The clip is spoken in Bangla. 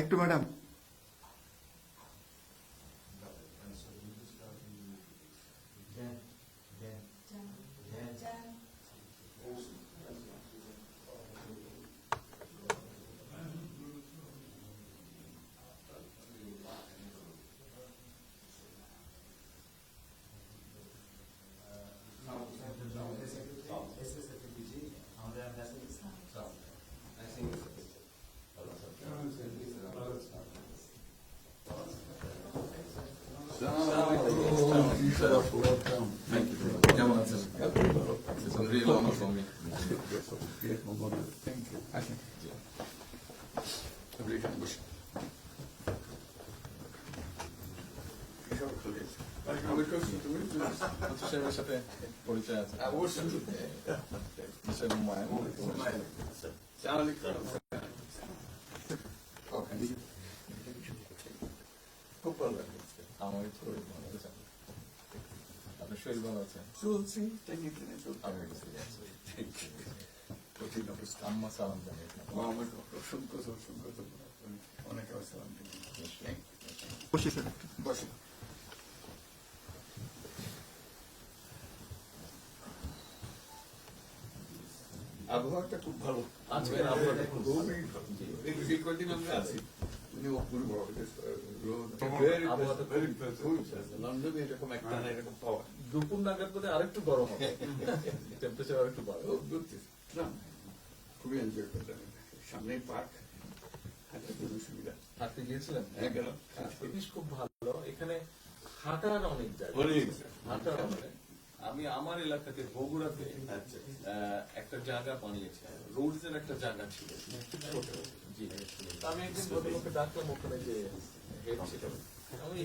একটু ম্যাডাম কেমন আছেন? Real honor for me. Thank you আসেন সাহেবের সাথে পরিচয় আছে খুব ভালো লাগে আমার শরীর ভালো আছে। আপনার শরীর ভালো আছে? চলছি আম্মা সালাম জানাই। অসংখ্য অনেক সালাম বসে স্যার বসে। আবহাওয়াটা খুব ভালো, আজকের আবহাওয়াটা খুব ভালো। এই কয়েকদিন আমরা আছি লন্ডনে এরকম একটা এরকম পাওয়া দুপুর নাগাদ বোধ আরেকটু গরম হবে, টেম্পারেচার আরেকটু বাড়বে। খুবই এনজয় করলাম। সামনে পার্ক, হাঁটার জন্য সুবিধা। হাঁটতে গিয়েছিলেন? গেলাম। জিনিস খুব ভালো, এখানে হাঁটার অনেক জায়গা, হাঁটার অনেক। আমি আমার এলাকাতে বগুড়াতে একটা জায়গা বানিয়েছে, রোডস এর একটা জায়গা ছিল ছোট। জি, আমি একদিন ভদ্রলোককে ডাকলাম ওখানে যে হেড ছিল, আমি